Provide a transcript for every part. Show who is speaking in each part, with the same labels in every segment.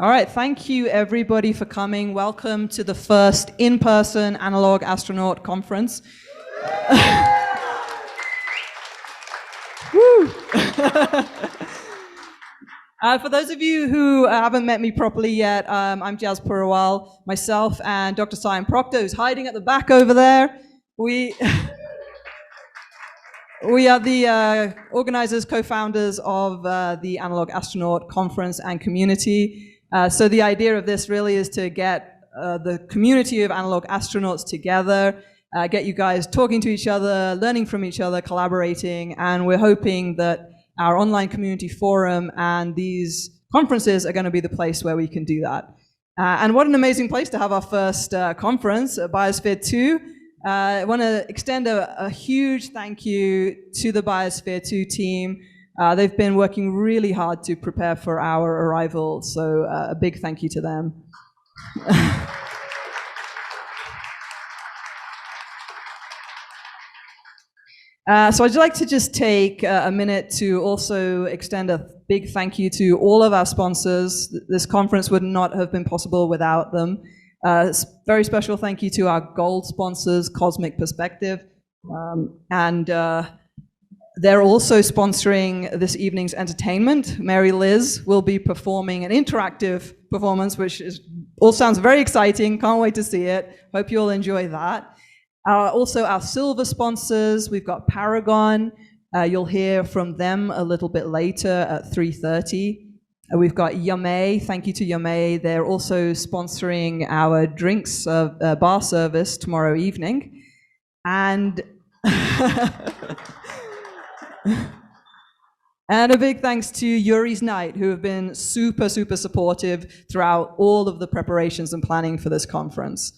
Speaker 1: All right, thank you everybody for coming. Welcome to the first in-person Analog Astronaut Conference. Woo! For those of you who haven't met me properly yet, I'm Jazz Purawal. Myself and Dr. Simon Proctor, who's hiding at the back over there. We are the organizers, co-founders of the Analog Astronaut Conference and community. So the idea of this really is to get the community of analog astronauts together, get you guys talking to each other, learning from each other, collaborating, and we're hoping that our online community forum and these conferences are going to be the place where we can do that. And what an amazing place to have our first conference, Biosphere 2. I want to extend a huge thank you to the Biosphere 2 team. They've been working really hard to prepare for our arrival, so a big thank you to them. So I'd like to just take a minute to also extend a big thank you to all of our sponsors. This conference would not have been possible without them. Very special thank you to our gold sponsors, Cosmic Perspective, and they're also sponsoring this evening's entertainment. Mary Liz will be performing an interactive performance, which all sounds very exciting. Can't wait to see it. Hope you all enjoy that. Also, our silver sponsors, we've got Paragon. You'll hear from them a little bit later at 3:30. We've got Yame. Thank you to Yame. They're also sponsoring our drinks bar service tomorrow evening. And and a big thanks to Yuri's Night, who have been super, super supportive throughout all of the preparations and planning for this conference.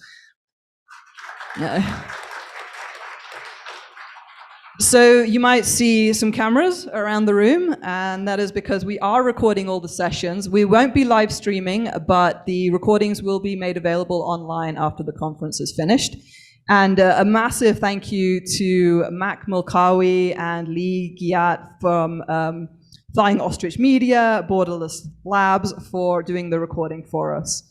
Speaker 1: So you might see some cameras around the room, and that is because we are recording all the sessions. We won't be live streaming, but the recordings will be made available online after the conference is finished. And a massive thank you to Mac Mulkawi and Lee Giat from Flying Ostrich Media, Borderless Labs, for doing the recording for us.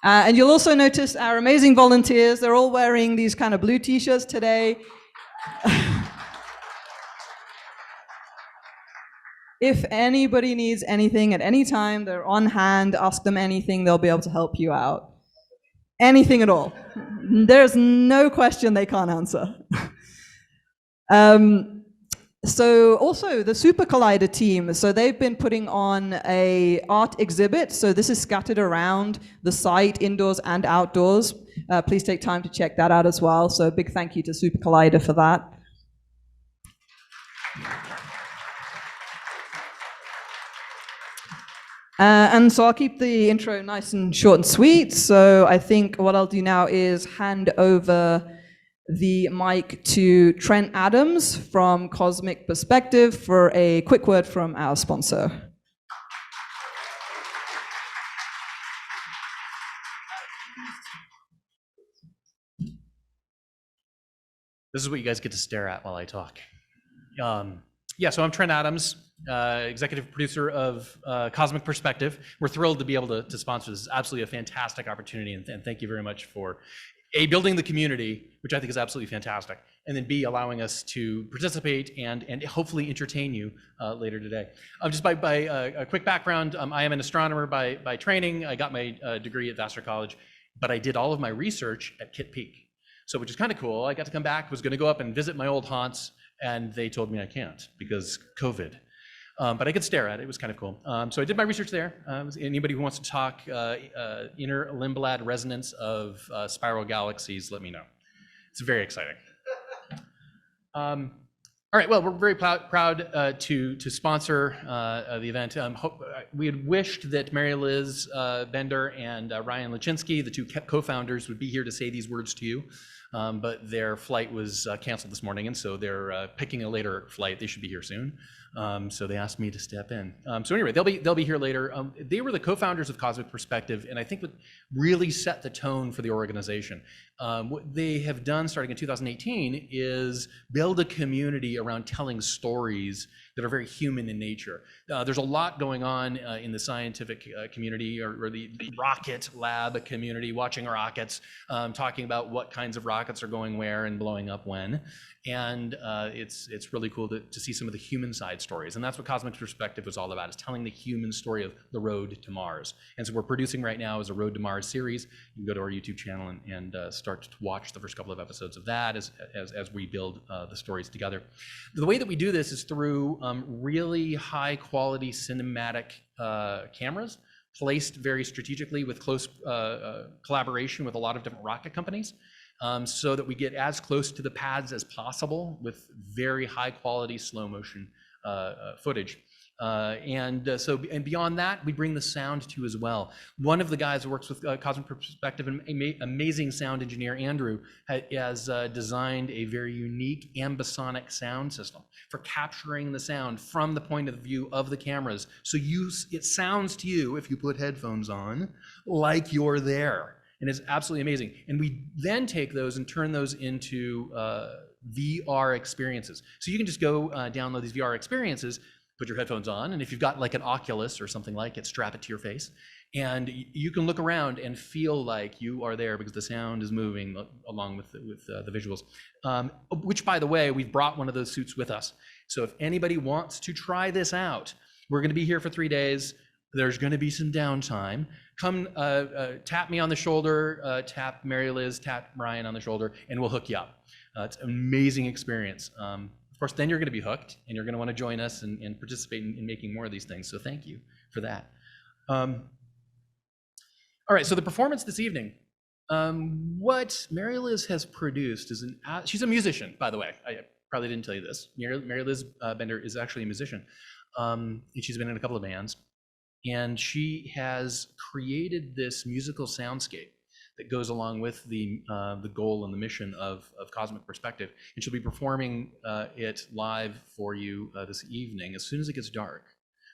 Speaker 1: And you'll also notice our amazing volunteers. They're all wearing these kind of blue t-shirts today. If anybody needs anything at any time, they're on hand. Ask them anything, they'll be able to help you out. Anything at all. There's no question they can't answer. So also the Super Collider team, so they've been putting on an art exhibit. So this is scattered around the site, indoors and outdoors. Please take time to check that out as well. So a big thank you to Super Collider for that. And so I'll keep the intro nice and short and sweet. So I think what I'll do now is hand over the mic to Trent Adams from Cosmic Perspective for a quick word from our sponsor.
Speaker 2: This is what you guys get to stare at while I talk. So I'm Trent Adams, executive producer of Cosmic Perspective. We're thrilled to be able to sponsor this. It's absolutely a fantastic opportunity, and thank you very much for A, building the community, which I think is absolutely fantastic, and then B, allowing us to participate and hopefully entertain you later today. Just by a quick background, I am an astronomer by training. I got my degree at Vassar College, but I did all of my research at Kitt Peak. So which is kind of cool. I got to come back, was gonna go up and visit my old haunts, and they told me I can't because COVID. But I could stare at it. It was kind of cool. So I did my research there. Anybody who wants to talk inner Lindblad resonance of spiral galaxies, let me know. It's very exciting. All right, well, we're very proud to sponsor the event. We had wished that Mary Liz Bender and Ryan Lachinsky, the two co-founders, would be here to say these words to you. but their flight was canceled this morning, and so they're picking a later flight. They should be here soon. So they asked me to step in. So anyway, they'll be here later. They were the co-founders of Cosmic Perspective, and I think what really set the tone for the organization. What they have done starting in 2018 is build a community around telling stories that are very human in nature. There's a lot going on in the scientific community or the rocket lab community, watching rockets, talking about what kinds of rockets are going where and blowing up when. And it's really cool to see some of the human side stories. And that's what Cosmic Perspective was all about, is telling the human story of the road to Mars. And so we're producing right now is a Road to Mars series. You can go to our YouTube channel and start to watch the first couple of episodes of that as we build the stories together. The way that we do this is through really high quality cinematic cameras placed very strategically with close collaboration with a lot of different rocket companies. So that we get as close to the pads as possible with very high quality slow motion footage. And beyond that, we bring the sound to as well. One of the guys who works with Cosmic Perspective, an amazing sound engineer, Andrew, has designed a very unique ambisonic sound system for capturing the sound from the point of view of the cameras. So it sounds to you, if you put headphones on, like you're there. And it's absolutely amazing. And we then take those and turn those into VR experiences. So you can just go download these VR experiences, put your headphones on, and if you've got like an Oculus or something like it, strap it to your face. And you can look around and feel like you are there because the sound is moving along with the visuals. Which, by the way, we've brought one of those suits with us. So if anybody wants to try this out, we're going to be here for 3 days. There's going to be some downtime. Come tap me on the shoulder, tap Mary Liz, tap Ryan on the shoulder, and we'll hook you up. It's an amazing experience. Of course, then you're going to be hooked, and you're going to want to join us and participate in making more of these things. So thank you for that. All right, so the performance this evening. What Mary Liz has produced is she's a musician, by the way. I probably didn't tell you this. Mary Liz Bender is actually a musician, and she's been in a couple of bands. And she has created this musical soundscape that goes along with the goal and the mission of Cosmic Perspective. And she'll be performing it live for you this evening as soon as it gets dark,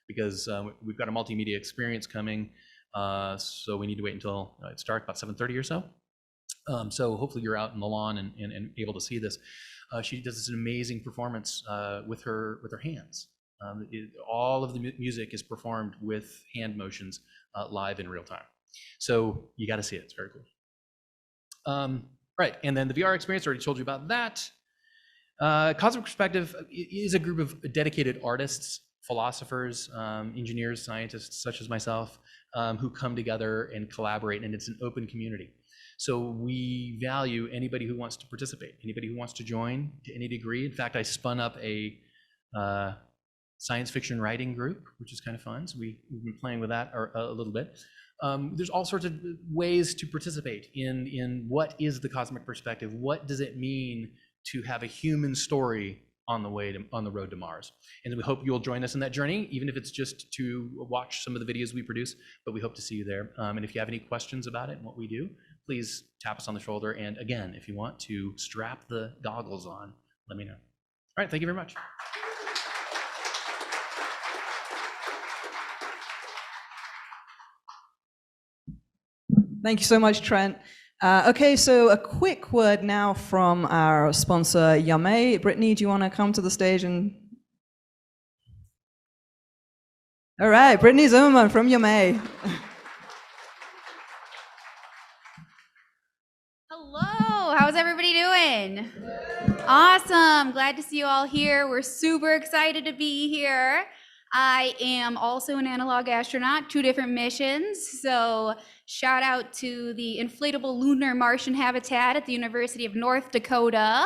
Speaker 2: because we've got a multimedia experience coming. So we need to wait until it's dark, about 7:30 or so. So hopefully you're out in the lawn and able to see this. She does this amazing performance with her hands. All of the music is performed with hand motions live in real time. So you got to see it. It's very cool. Right, and then the VR experience, I already told you about that. Cosmic Perspective is a group of dedicated artists, philosophers, engineers, scientists, such as myself, who come together and collaborate, and it's an open community. So we value anybody who wants to participate, anybody who wants to join to any degree. In fact, I spun up a science fiction writing group, which is kind of fun. So we've been playing with that a little bit. There's all sorts of ways to participate in what is the Cosmic Perspective. What does it mean to have a human story on the road to Mars? And we hope you'll join us in that journey, even if it's just to watch some of the videos we produce, but we hope to see you there. And if you have any questions about it and what we do, please tap us on the shoulder. And again, if you want to strap the goggles on, let me know. All right, thank you very much.
Speaker 1: Thank you so much, Trent. Okay, so a quick word now from our sponsor, Yame. Brittany, do you want to come to the stage and... All right, Brittany Zimmerman from Yame.
Speaker 3: Hello, how's everybody doing? Awesome, glad to see you all here. We're super excited to be here. I am also an analog astronaut, 2 different missions. So shout out to the inflatable lunar Martian habitat at the University of North Dakota.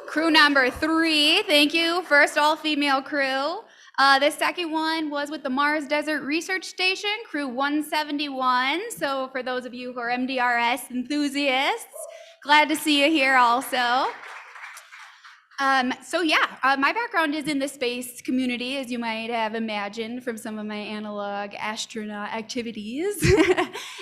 Speaker 3: Crew number 3, thank you, first all-female crew. The second one was with the Mars Desert Research Station, crew 171. So for those of you who are MDRS enthusiasts, glad to see you here also. My background is in the space community, as you might have imagined from some of my analog astronaut activities.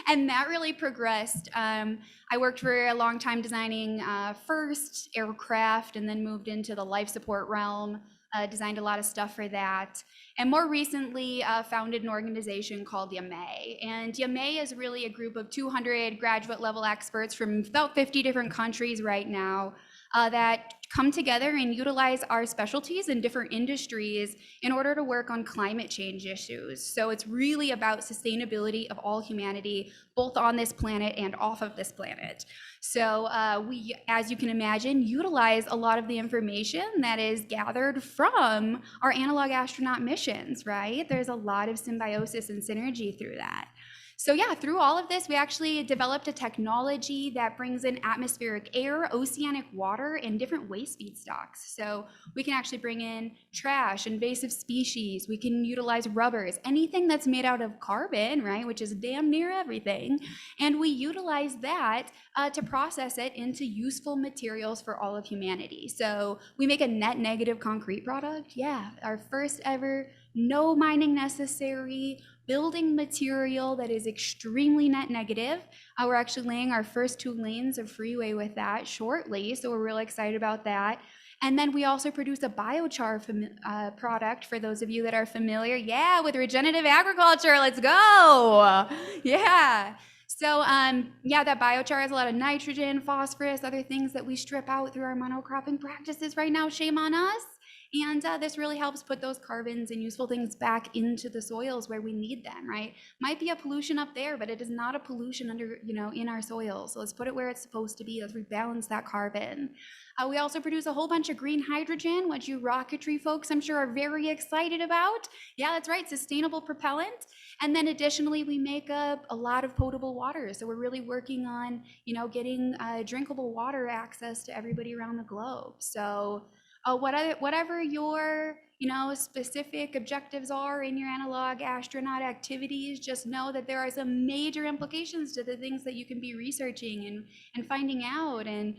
Speaker 3: And that really progressed. I worked for a long time designing first aircraft and then moved into the life support realm, designed a lot of stuff for that. And more recently founded an organization called YAME. And YAME is really a group of 200 graduate level experts from about 50 different countries right now that come together and utilize our specialties in different industries in order to work on climate change issues. So it's really about sustainability of all humanity, both on this planet and off of this planet. So we, as you can imagine, utilize a lot of the information that is gathered from our analog astronaut missions, right? There's a lot of symbiosis and synergy through that. So yeah, through all of this, we actually developed a technology that brings in atmospheric air, oceanic water, and different waste feedstocks. So we can actually bring in trash, invasive species, we can utilize rubbers, anything that's made out of carbon, right, which is damn near everything, and we utilize that to process it into useful materials for all of humanity. So we make a net negative concrete product. Yeah, our first ever no mining necessary building material that is extremely net negative. We're actually laying our first 2 lanes of freeway with that shortly, so we're really excited about that. And then we also produce a biochar product for those of you that are familiar. Yeah, with regenerative agriculture, let's go. Yeah. So that biochar has a lot of nitrogen, phosphorus, other things that we strip out through our monocropping practices right now. Shame on us. And this really helps put those carbons and useful things back into the soils where we need them, right? Might be a pollution up there, but it is not a pollution under, in our soils. So let's put it where it's supposed to be. Let's rebalance that carbon. We also produce a whole bunch of green hydrogen, which you rocketry folks, I'm sure, are very excited about. Yeah, that's right, sustainable propellant. And then additionally, we make a lot of potable water. So we're really working on, getting drinkable water access to everybody around the globe. So whatever your specific objectives are in your analog astronaut activities, just know that there are some major implications to the things that you can be researching and finding out. And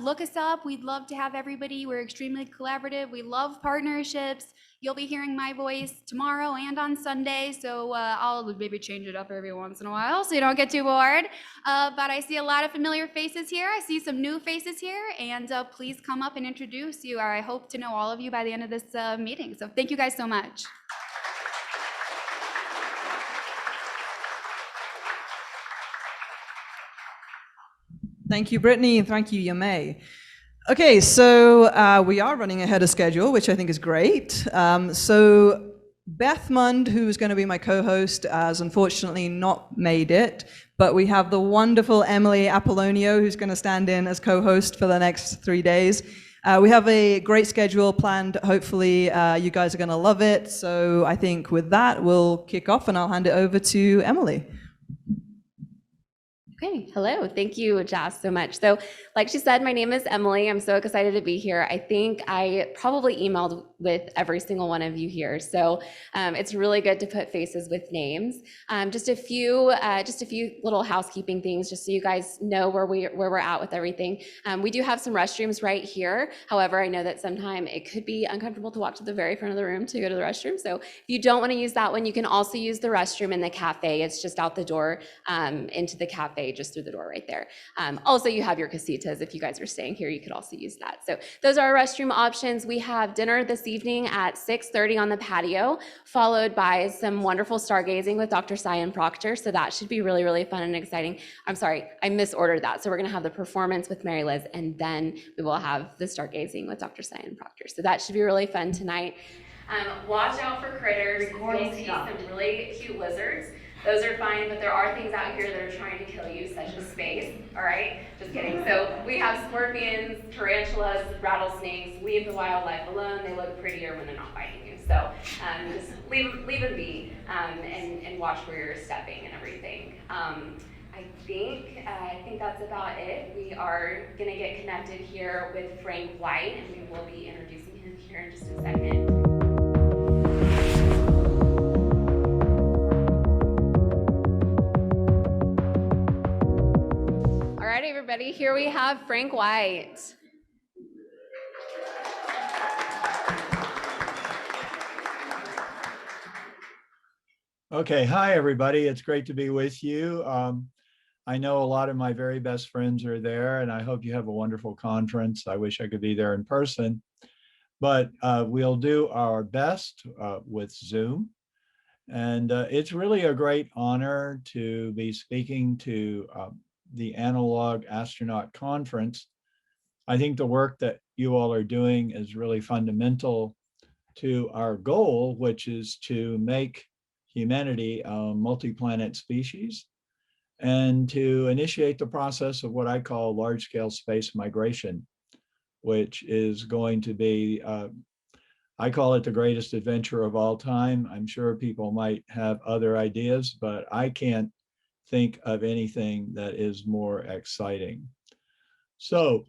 Speaker 3: look us up. We'd love to have everybody. We're extremely collaborative. We love partnerships. You'll be hearing my voice tomorrow and on Sunday, so I'll maybe change it up every once in a while so you don't get too bored. But I see a lot of familiar faces here. I see some new faces here, and please come up and introduce you. I hope to know all of you by the end of this meeting. So thank you guys so much.
Speaker 1: Thank you, Brittany, and thank you, Yame. Okay, so we are running ahead of schedule, which I think is great. So Beth Mund, who's going to be my co-host, has unfortunately not made it, but we have the wonderful Emily Apollonio, who's going to stand in as co-host for the next 3 days. We have a great schedule planned. Hopefully, you guys are going to love it. So I think with that, we'll kick off, and I'll hand it over to Emily.
Speaker 4: Okay, hello. Thank you, Jas, so much. So like she said, my name is Emily. I'm so excited to be here. I think I probably emailed with every single one of you here. So it's really good to put faces with names. Just a few little housekeeping things, just so you guys know where we're at with everything. We do have some restrooms right here. However, I know that sometimes it could be uncomfortable to walk to the very front of the room to go to the restroom. So if you don't want to use that one, you can also use the restroom in the cafe. It's just out the door into the cafe, just through the door right there. Also, you have your casitas. If you guys are staying here, you could also use that. So those are our restroom options. We have dinner this evening at 6:30 on the patio, followed by some wonderful stargazing with Dr. Cyan Proctor. So that should be really, really fun and exciting. I'm sorry, I misordered that. So we're going to have the performance with Mary Liz, and then we will have the stargazing with Dr. Cyan Proctor. So that should be really fun tonight. Watch out for critters. You'll see some really cute lizards. Those are fine, but there are things out here that are trying to kill you, such as space, all right? Just kidding. So we have scorpions, tarantulas, rattlesnakes. Leave the wildlife alone. They look prettier when they're not biting you. So just leave them be and watch where you're stepping and everything. I think that's about it. We are gonna get connected here with Frank White, and we will be introducing him here in just a second. All right, everybody, here we have Frank White.
Speaker 5: Okay, hi everybody. It's great to be with you. I know a lot of my very best friends are there, and I hope you have a wonderful conference. I wish I could be there in person, but we'll do our best with Zoom. And it's really a great honor to be speaking to the Analog Astronaut Conference. I think the work that you all are doing is really fundamental to our goal, which is to make humanity a multi-planet species and to initiate the process of what I call large-scale space migration, which is going to be, I call it the greatest adventure of all time. I'm sure people might have other ideas, but I can't think of anything that is more exciting. So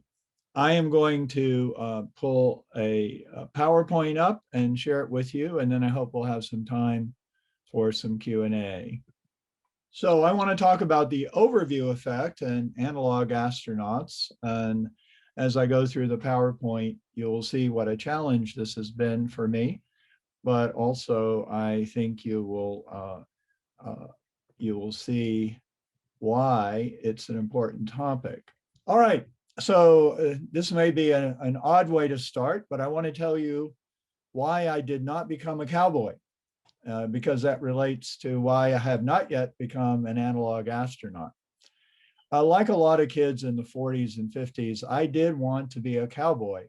Speaker 5: I am going to pull a PowerPoint up and share it with you, and then I hope we'll have some time for some Q&A. So I want to talk about the overview effect and analog astronauts. And as I go through the PowerPoint, you'll see what a challenge this has been for me, but also I think you will see why it's an important topic. All right, so this may be an odd way to start, but I want to tell you why I did not become a cowboy, because that relates to why I have not yet become an analog astronaut. Like a lot of kids in the 40s and 50s, I did want to be a cowboy,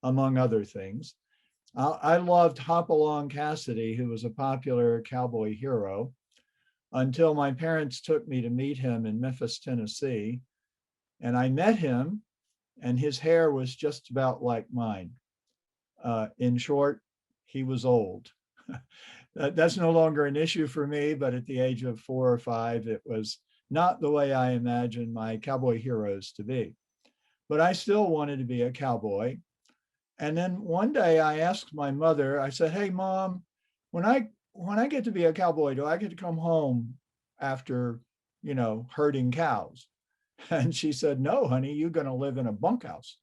Speaker 5: among other things. I loved Hopalong Cassidy, who was a popular cowboy hero, until my parents took me to meet him in Memphis, Tennessee. And I met him, and his hair was just about like mine. In short, he was old. That's no longer an issue for me, but at the age of 4 or 5, it was not the way I imagined my cowboy heroes to be. But I still wanted to be a cowboy. And then one day I asked my mother, I said, "Hey, Mom, when I get to be a cowboy, do I get to come home after, herding cows?" And she said, "No, honey, you're going to live in a bunkhouse."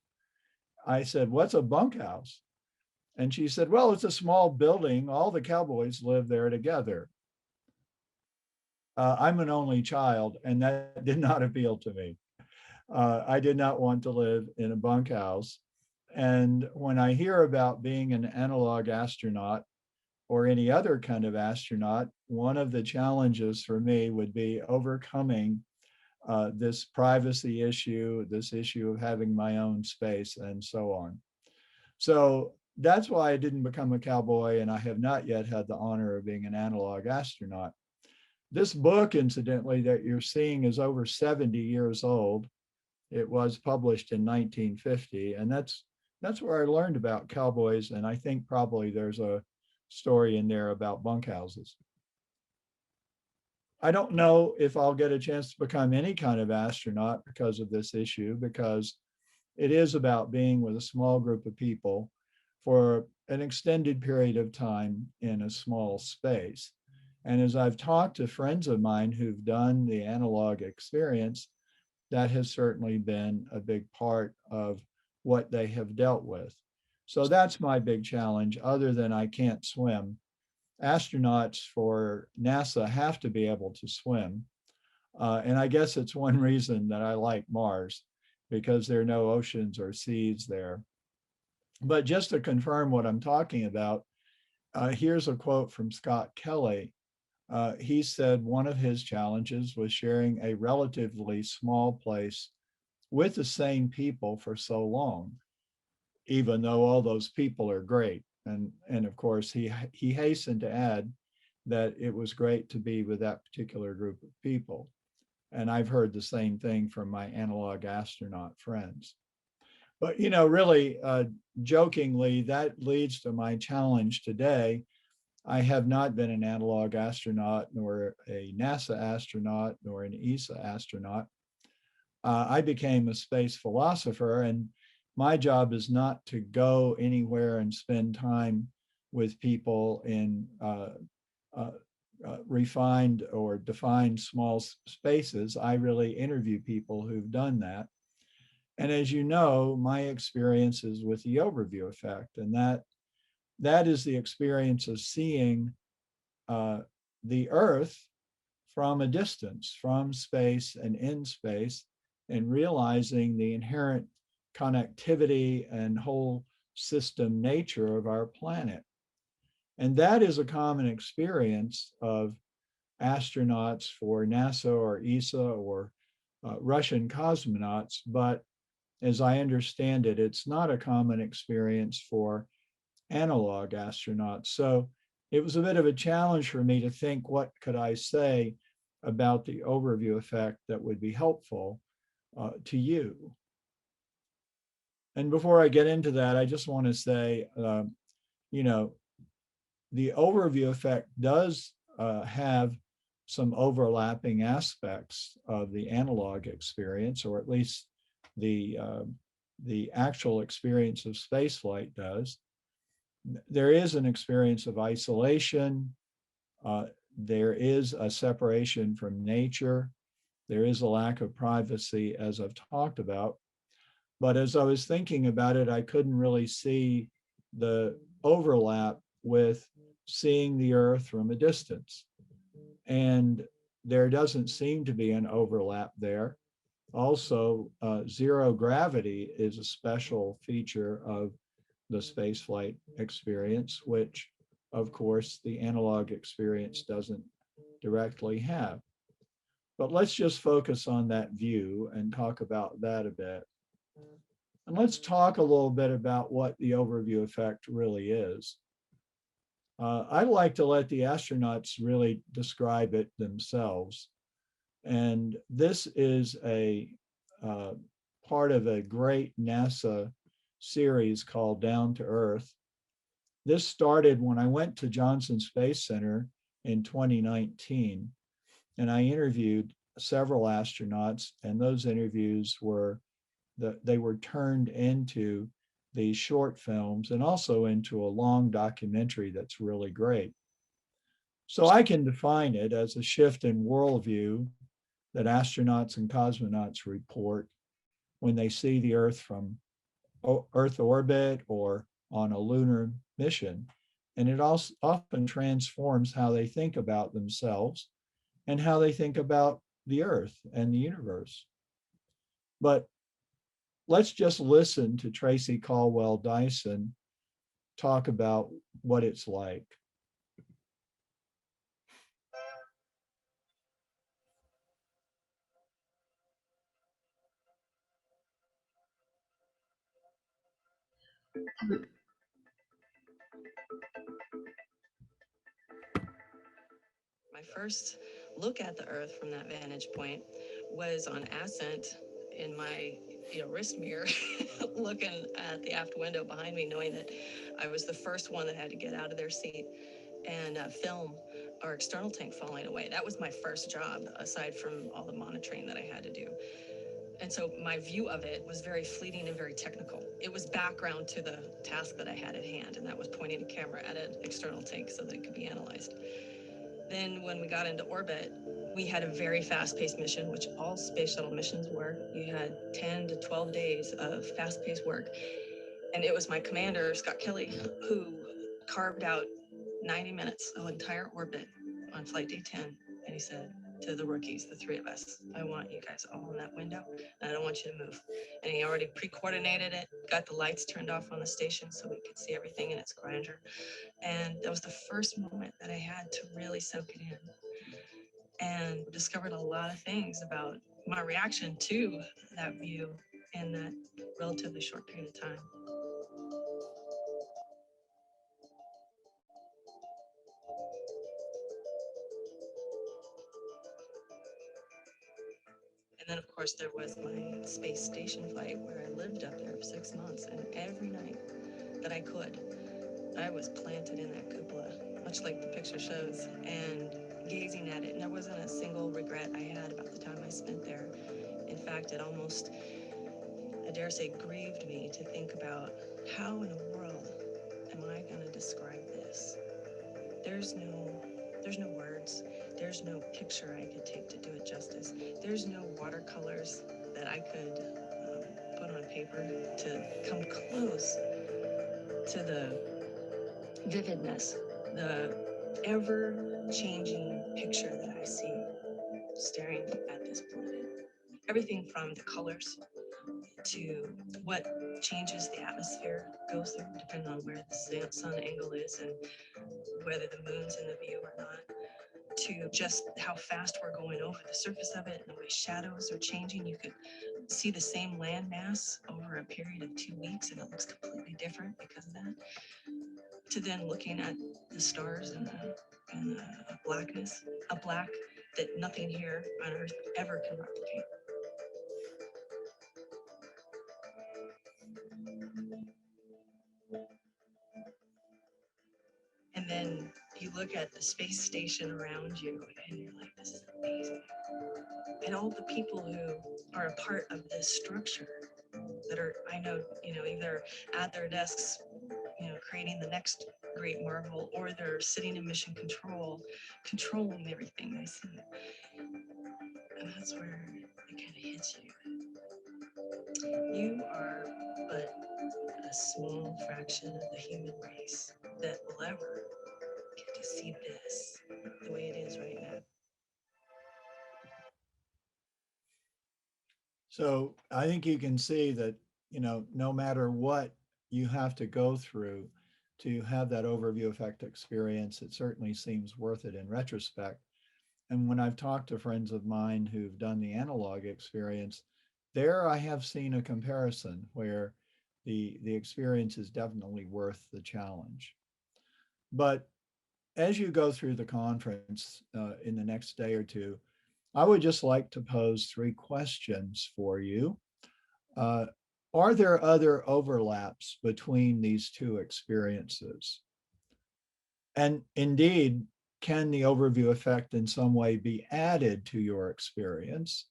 Speaker 5: I said, "What's a bunkhouse?" And she said, "Well, it's a small building. All the cowboys live there together." I'm an only child, and that did not appeal to me. I did not want to live in a bunkhouse. And when I hear about being an analog astronaut or any other kind of astronaut, one of the challenges for me would be overcoming this privacy issue, this issue of having my own space, and so on. So that's why I didn't become a cowboy, and I have not yet had the honor of being an analog astronaut. This book, incidentally, that you're seeing is over 70 years old. It was published in 1950, and that's where I learned about cowboys, and I think probably there's a story in there about bunkhouses. I don't know if I'll get a chance to become any kind of astronaut because of this issue, because it is about being with a small group of people for an extended period of time in a small space. And as I've talked to friends of mine who've done the analog experience, that has certainly been a big part of what they have dealt with. So that's my big challenge, other than I can't swim. Astronauts for NASA have to be able to swim. And I guess it's one reason that I like Mars, because there are no oceans or seas there. But just to confirm what I'm talking about, here's a quote from Scott Kelly. He said one of his challenges was sharing a relatively small place with the same people for so long, even though all those people are great. And of course, he hastened to add that it was great to be with that particular group of people. And I've heard the same thing from my analog astronaut friends. But, really jokingly, that leads to my challenge today. I have not been an analog astronaut, nor a NASA astronaut, nor an ESA astronaut. I became a space philosopher, and my job is not to go anywhere and spend time with people in refined or defined small spaces. I really interview people who've done that. And as you know, my experience is with the overview effect, and that is the experience of seeing the Earth from a distance, from space and in space, and realizing the inherent connectivity and whole system nature of our planet. And that is a common experience of astronauts for NASA or ESA or Russian cosmonauts. But as I understand it, it's not a common experience for analog astronauts. So it was a bit of a challenge for me to think, what could I say about the overview effect that would be helpful to you? And before I get into that, I just want to say, you know, the overview effect does have some overlapping aspects of the analog experience, or at least the actual experience of spaceflight does. There is an experience of isolation. There is a separation from nature. There is a lack of privacy, as I've talked about. But as I was thinking about it, I couldn't really see the overlap with seeing the Earth from a distance. And there doesn't seem to be an overlap there. Also, zero gravity is a special feature of the spaceflight experience, which, of course, the analog experience doesn't directly have. But let's just focus on that view and talk about that a bit. And let's talk a little bit about what the overview effect really is. I'd like to let the astronauts really describe it themselves. And this is a part of a great NASA series called Down to Earth. This started when I went to Johnson Space Center in 2019, and I interviewed several astronauts, and those interviews were they were turned into these short films and also into a long documentary that's really great. So I can define it as a shift in worldview that astronauts and cosmonauts report when they see the Earth from Earth orbit or on a lunar mission. And it also often transforms how they think about themselves and how they think about the Earth and the universe. But let's just listen to Tracy Caldwell Dyson talk about what it's like.
Speaker 6: My first look at the Earth from that vantage point was on ascent in my wrist mirror, looking at the aft window behind me, knowing that I was the first one that had to get out of their seat and film our external tank falling away. That was my first job, aside from all the monitoring that I had to do. And so my view of it was very fleeting and very technical. It was background to the task that I had at hand, and that was pointing a camera at an external tank so that it could be analyzed. Then when we got into orbit, we had a very fast-paced mission, which all space shuttle missions were. You had 10 to 12 days of fast-paced work. And it was my commander, Scott Kelly, who carved out 90 minutes of entire orbit on flight day 10. And he said to the rookies, the three of us, I want you guys all in that window, and I don't want you to move. And he already pre-coordinated it, got the lights turned off on the station so we could see everything in its grandeur. And that was the first moment that I had to really soak it in, and discovered a lot of things about my reaction to that view in that relatively short period of time. And then, of course, there was my space station flight where I lived up there for 6 months, and every night that I could, I was planted in that cupola, much like the picture shows, and gazing at it. And there wasn't a single regret I had about the time I spent there. In fact, it almost, I dare say, grieved me to think about how in the world am I going to describe this? There's no words. There's no picture I could take to do it justice. There's no watercolors that I could put on paper to come close to the vividness, the ever-changing picture that I see staring at this planet. Everything from the colors to what changes the atmosphere goes through, depending on where the sun angle is and whether the moon's in the view or not, to just how fast we're going over the surface of it and the way shadows are changing. You could see the same landmass over a period of 2 weeks and it looks completely different because of that. To then looking at the stars and the blackness, a black that nothing here on Earth ever can replicate. And then you look at the space station around you and you're like, this is amazing. And all the people who are a part of this structure that are, I know, either at their desks, creating the next great marvel, or they're sitting in mission control, controlling everything they see. And that's where it kind of hits you. You are but a small fraction of the human race that will ever get to see this the way it is right now.
Speaker 5: So I think you can see that, no matter what you have to go through to have that overview effect experience, it certainly seems worth it in retrospect. And when I've talked to friends of mine who've done the analog experience, there I have seen a comparison where the experience is definitely worth the challenge. But as you go through the conference in the next day or two, I would just like to pose 3 questions for you. Are there other overlaps between these 2 experiences? And indeed, can the overview effect in some way be added to your experience?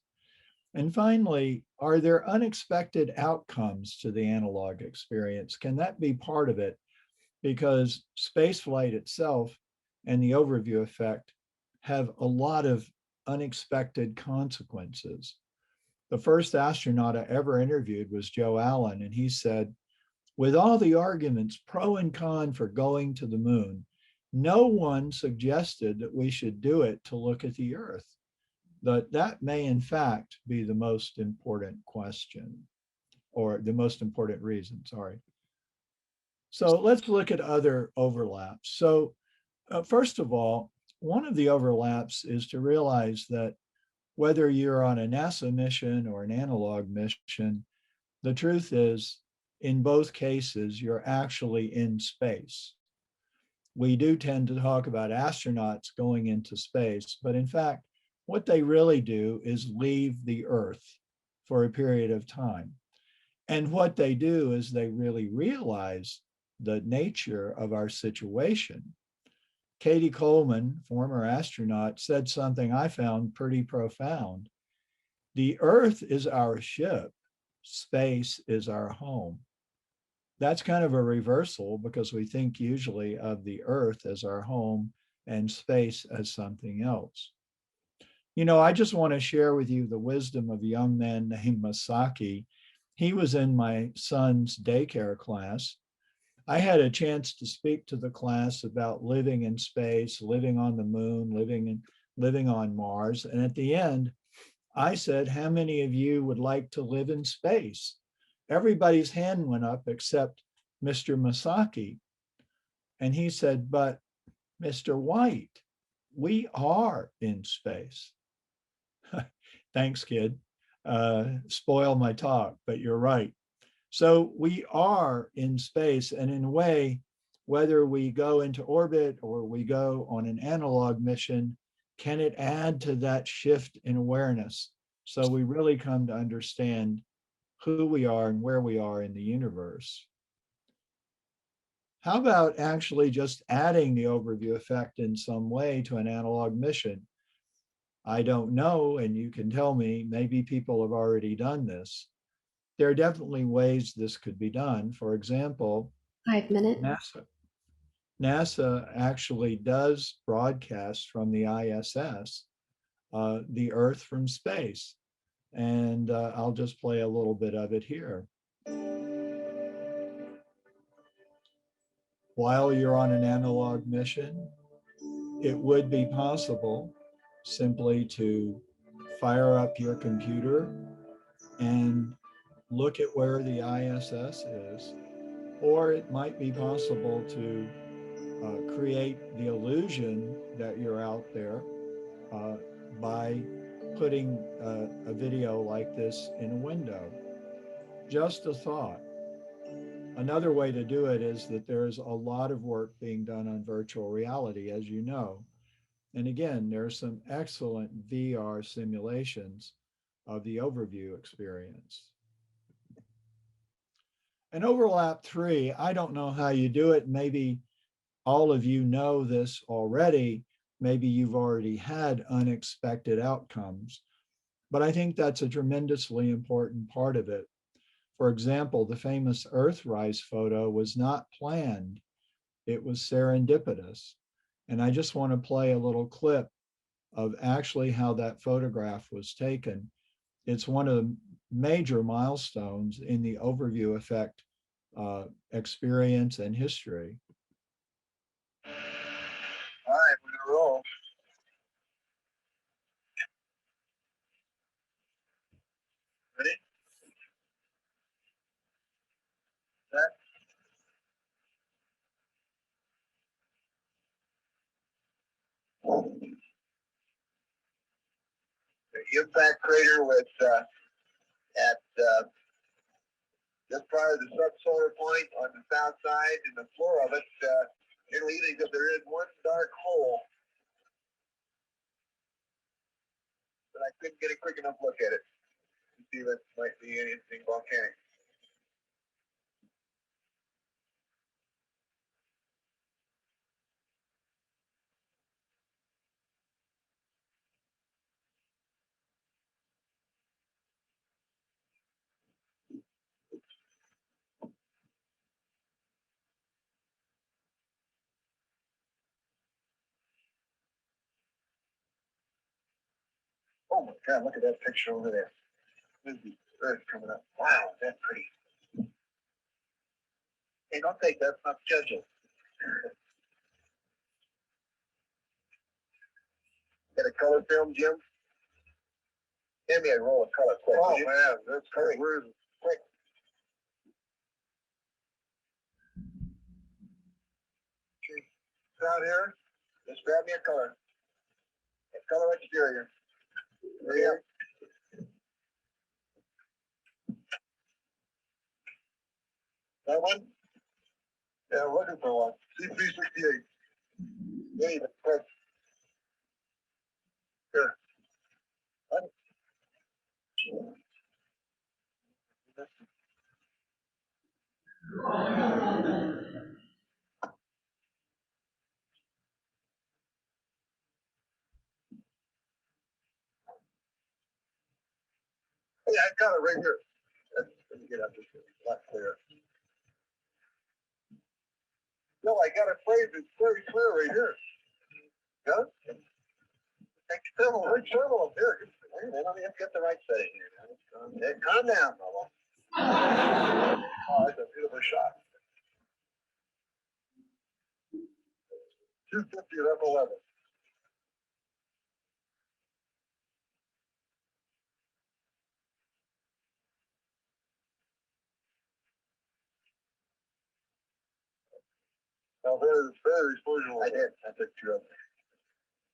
Speaker 5: And finally, are there unexpected outcomes to the analog experience? Can that be part of it? Because spaceflight itself and the overview effect have a lot of unexpected consequences. The first astronaut I ever interviewed was Joe Allen, and he said, with all the arguments pro and con for going to the moon, no one suggested that we should do it to look at the Earth. That may in fact be the most important question, or the most important reason, sorry. So let's look at other overlaps. So first of all, one of the overlaps is to realize that whether you're on a NASA mission or an analog mission, the truth is, in both cases, you're actually in space. We do tend to talk about astronauts going into space, but in fact, what they really do is leave the Earth for a period of time. And what they do is they really realize the nature of our situation. Katie Coleman, former astronaut, said something I found pretty profound. The Earth is our ship, space is our home. That's kind of a reversal because we think usually of the Earth as our home and space as something else. I just want to share with you the wisdom of a young man named Masaki. He was in my son's daycare class. I had a chance to speak to the class about living in space, living on the moon, living on Mars. And at the end, I said, how many of you would like to live in space? Everybody's hand went up except Mr. Masaki. And he said, but Mr. White, we are in space. Thanks, kid. Spoil my talk, but you're right. So we are in space, and in a way, whether we go into orbit or we go on an analog mission, can it add to that shift in awareness? So we really come to understand who we are and where we are in the universe. How about actually just adding the overview effect in some way to an analog mission? I don't know, and you can tell me, maybe people have already done this. There are definitely ways this could be done. For example,
Speaker 4: 5 minutes.
Speaker 5: NASA actually does broadcast from the ISS, the Earth from space. And I'll just play a little bit of it here. While you're on an analog mission, it would be possible simply to fire up your computer and look at where the ISS is, or it might be possible to create the illusion that you're out there by putting a video like this in a window. Just a thought. Another way to do it is that there's a lot of work being done on virtual reality, as you know. And again, there's some excellent VR simulations of the overview experience. And overlap 3, I don't know how you do it. Maybe all of you know this already. Maybe you've already had unexpected outcomes. But I think that's a tremendously important part of it. For example, the famous Earthrise photo was not planned. It was serendipitous. And I just want to play a little clip of actually how that photograph was taken. It's one of the major milestones in the overview effect experience and history.
Speaker 7: All right, we're gonna roll. Ready? Set. The impact crater was at just prior to the subsolar point on the south side, and the floor of it interleaving because there is one dark hole, but I couldn't get a quick enough look at it to see if it might be anything volcanic. Oh my God, look at that picture over there. There's the Earth coming up. Wow, is that pretty? Hey, don't take that, it's not scheduled. Got a color film, Jim? Give me a roll of color quick. Oh man, that's great. Quick. Down here, just grab me a color. A color exterior. There. That one? Yeah, I'm looking for one. C368. Hey, quick. Here. What? Yeah, I got it right here. Let me get out this a lot clearer. No, I got a phrase that's very clear right here. Got it? External, internal here. Wait a minute, let me get the right setting here. Hey, calm down, Bubba. Oh, that's a beautiful shot. 250 at F11. Now, very exposure. I did. I took 2 of them.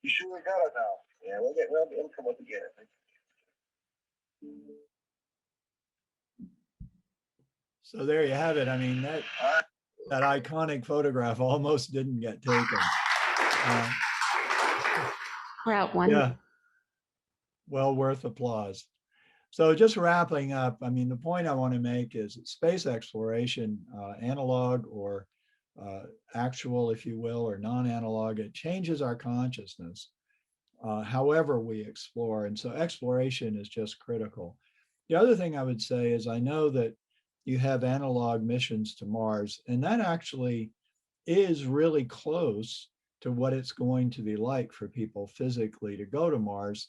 Speaker 7: You sure we got it now? Yeah, we'll come up again, I think.
Speaker 5: So there you have it. I mean, that iconic photograph almost didn't get taken.
Speaker 4: We're at one.
Speaker 5: Yeah, well worth applause. So just wrapping up, I mean, the point I want to make is that space exploration, analog or actual, if you will, or non-analog, it changes our consciousness, however we explore. And so exploration is just critical. The other thing I would say is I know that you have analog missions to Mars, and that actually is really close to what it's going to be like for people physically to go to Mars,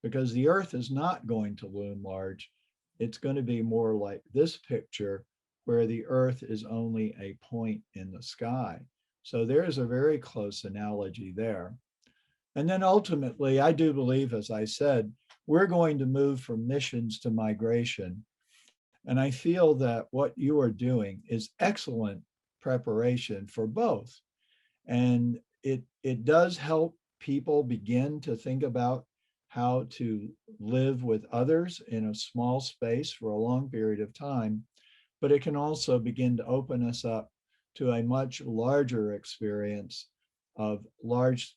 Speaker 5: because the Earth is not going to loom large. It's going to be more like this picture where the Earth is only a point in the sky. So there's a very close analogy there. And then ultimately, I do believe, as I said, we're going to move from missions to migration. And I feel that what you are doing is excellent preparation for both. And it does help people begin to think about how to live with others in a small space for a long period of time, but it can also begin to open us up to a much larger experience of large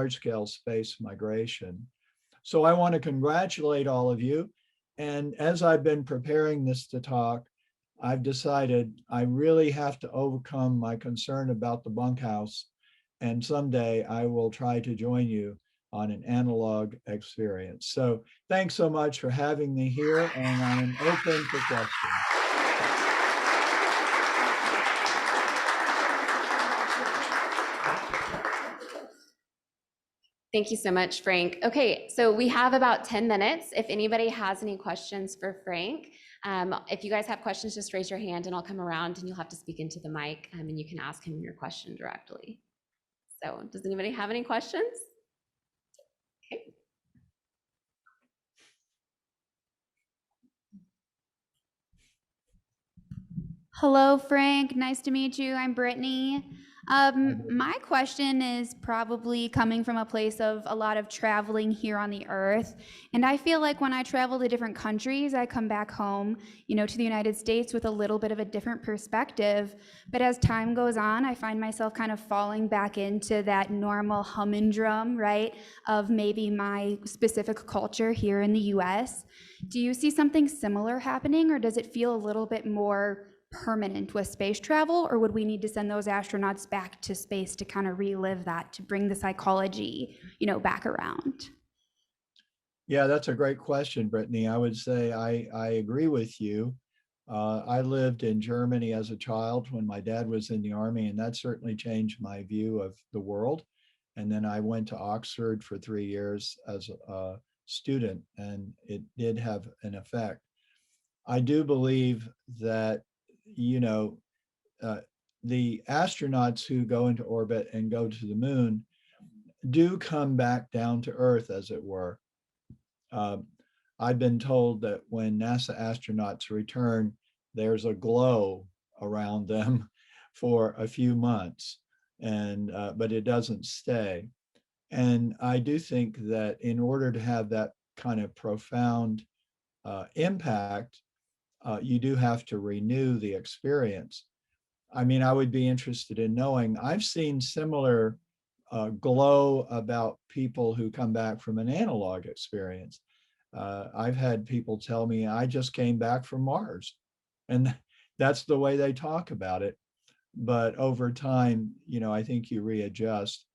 Speaker 5: scale space migration. So I want to congratulate all of you. And as I've been preparing this to talk, I've decided I really have to overcome my concern about the bunkhouse. And someday I will try to join you on an analog experience. So thanks so much for having me here, and I'm open for questions.
Speaker 4: Thank you so much, Frank. Okay, so we have about 10 minutes. If anybody has any questions for Frank, if you guys have questions, just raise your hand and I'll come around and you'll have to speak into the mic and you can ask him your question directly. So does anybody have any questions? Okay.
Speaker 3: Hello, Frank. Nice to meet you. I'm Brittany. My question is probably coming from a place of a lot of traveling here on the earth. And I feel like when I travel to different countries, I come back home, to the United States with a little bit of a different perspective. But as time goes on, I find myself kind of falling back into that normal humdrum, right, of maybe my specific culture here in the US. Do you see something similar happening, or does it feel a little bit more permanent with space travel, or would we need to send those astronauts back to space to kind of relive that, to bring the psychology, back around?
Speaker 5: Yeah, that's a great question, Brittany. I would say I agree with you. I lived in Germany as a child when my dad was in the Army, and that certainly changed my view of the world. And then I went to Oxford for 3 years as a student, and it did have an effect. I do believe that the astronauts who go into orbit and go to the moon do come back down to Earth, as it were. I've been told that when NASA astronauts return, there's a glow around them for a few months, but it doesn't stay. And I do think that in order to have that kind of profound impact, you do have to renew the experience. I mean, I would be interested in knowing, I've seen similar glow about people who come back from an analog experience. I've had people tell me, I just came back from Mars. And that's the way they talk about it. But over time, I think you readjust.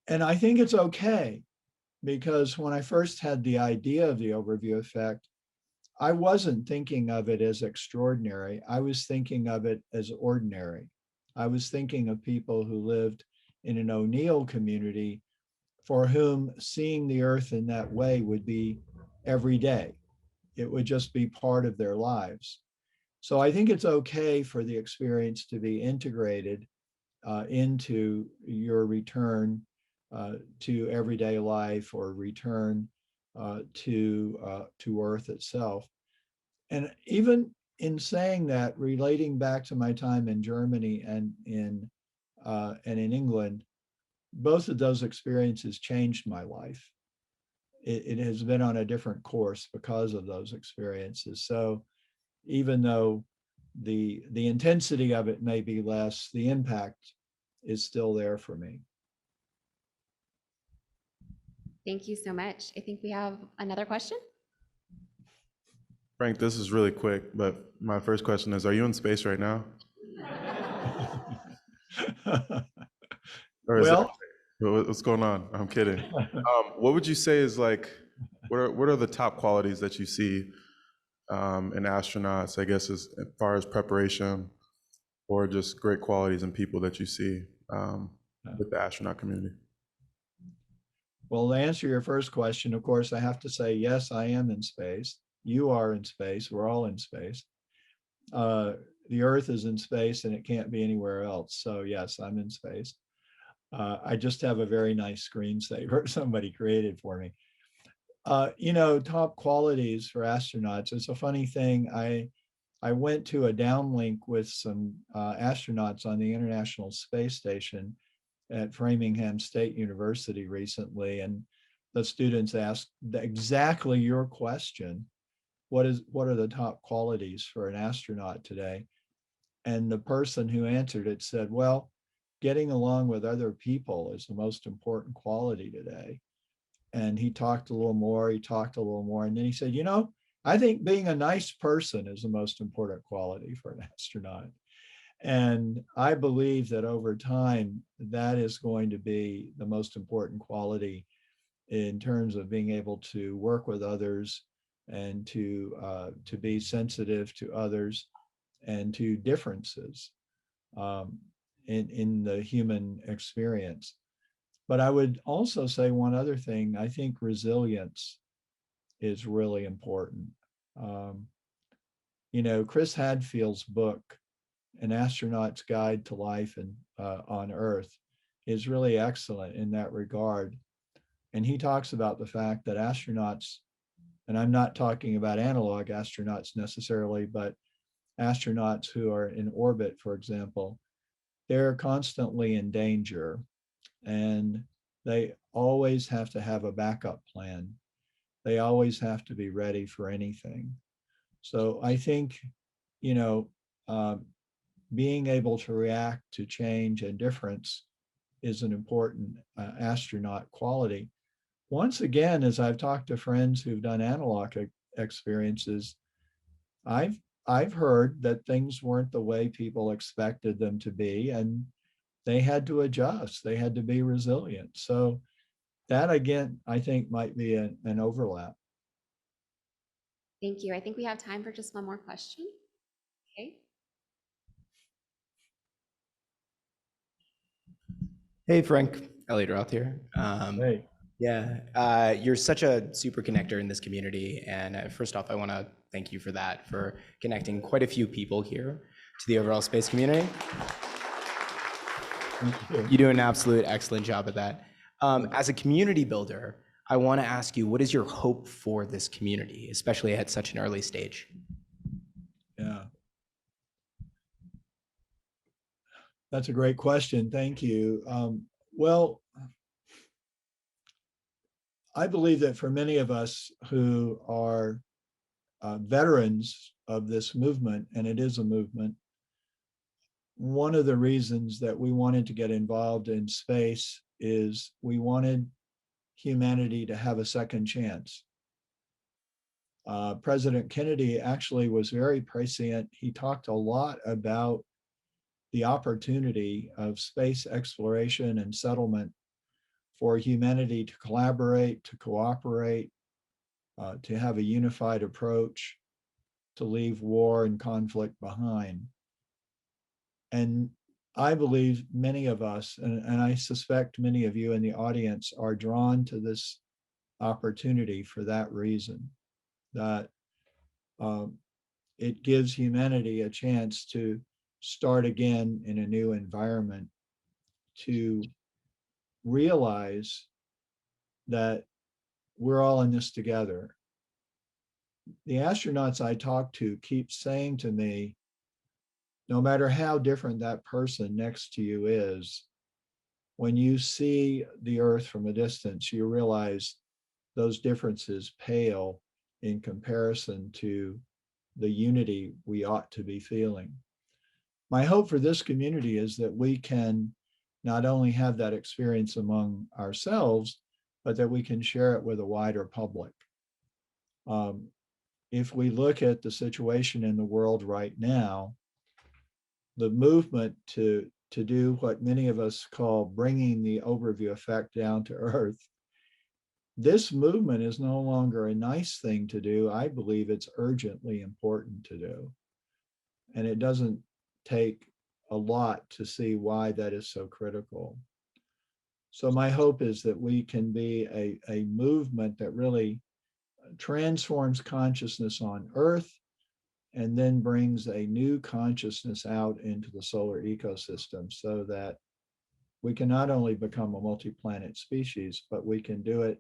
Speaker 5: And I think it's okay, because when I first had the idea of the overview effect, I wasn't thinking of it as extraordinary. I was thinking of it as ordinary. I was thinking of people who lived in an O'Neill community for whom seeing the Earth in that way would be every day. It would just be part of their lives. So I think it's okay for the experience to be integrated into your return to everyday life, or return to Earth itself. And even in saying that, relating back to my time in Germany and in England, both of those experiences changed my life. It has been on a different course because of those experiences. So even though the intensity of it may be less, the impact is still there for me.
Speaker 4: Thank you so much. I think we have another question.
Speaker 8: Frank, this is really quick, but my first question is, are you in space right now? Or is
Speaker 5: Well,
Speaker 8: what's going on? I'm kidding. What would you say is like, what are the top qualities that you see in astronauts, I guess, as far as preparation, or just great qualities in people that you see with the astronaut community?
Speaker 5: Well, to answer your first question, of course, I have to say, yes, I am in space. You are in space. We're all in space. The Earth is in space and it can't be anywhere else. So yes, I'm in space. I just have a very nice screensaver somebody created for me. Top qualities for astronauts. It's a funny thing. I went to a downlink with some astronauts on the International Space Station at Framingham State University recently, and the students asked exactly your question. What are the top qualities for an astronaut today? And the person who answered it said, well, getting along with other people is the most important quality today. And he talked a little more, and then he said, I think being a nice person is the most important quality for an astronaut. And I believe that over time, that is going to be the most important quality in terms of being able to work with others and to be sensitive to others and to differences in the human experience. But I would also say one other thing. I think resilience is really important. Chris Hadfield's book, An Astronaut's Guide to Life on Earth, is really excellent in that regard. And he talks about the fact that astronauts, and I'm not talking about analog astronauts necessarily, but astronauts who are in orbit, for example, they're constantly in danger and they always have to have a backup plan. They always have to be ready for anything. So I think, being able to react to change and difference is an important astronaut quality. Once again, as I've talked to friends who've done analog experiences, I've heard that things weren't the way people expected them to be, and they had to adjust. They had to be resilient. So that, again, I think might be an overlap.
Speaker 4: Thank you. I think we have time for just one more question. Okay.
Speaker 9: Hey, Frank. Elliot Roth here.
Speaker 5: Hey.
Speaker 9: Yeah, you're such a super connector in this community. And first off, I want to thank you for that, for connecting quite a few people here to the overall space community. You do an absolute excellent job at that. As a community builder, I want to ask you, what is your hope for this community, especially at such an early stage?
Speaker 5: Yeah. That's a great question. Thank you. Well, I believe that for many of us who are veterans of this movement, and it is a movement, one of the reasons that we wanted to get involved in space is we wanted humanity to have a second chance. President Kennedy actually was very prescient. He talked a lot about the opportunity of space exploration and settlement for humanity to collaborate, to cooperate, to have a unified approach, to leave war and conflict behind. And I believe many of us, and I suspect many of you in the audience, are drawn to this opportunity for that reason, that it gives humanity a chance to start again in a new environment, to realize that we're all in this together. The astronauts I talk to keep saying to me, no matter how different that person next to you is, when you see the Earth from a distance, you realize those differences pale in comparison to the unity we ought to be feeling. My hope for this community is that we can not only have that experience among ourselves, but that we can share it with a wider public. If we look at the situation in the world right now, the movement to do what many of us call bringing the overview effect down to earth, this movement is no longer a nice thing to do. I believe it's urgently important to do. And it doesn't take a lot to see why that is so critical. So my hope is that we can be a movement that really transforms consciousness on Earth and then brings a new consciousness out into the solar ecosystem, so that we can not only become a multi-planet species, but we can do it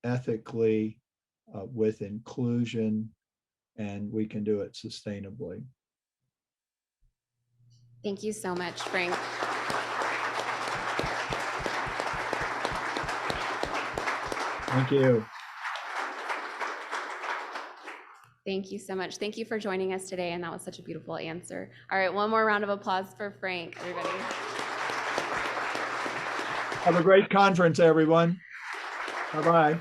Speaker 5: ethically, with inclusion, and we can do it sustainably.
Speaker 4: Thank you so much, Frank.
Speaker 5: Thank you.
Speaker 4: Thank you so much. Thank you for joining us today, and that was such a beautiful answer. All right, one more round of applause for Frank, everybody.
Speaker 5: Have a great conference, everyone. Bye-bye.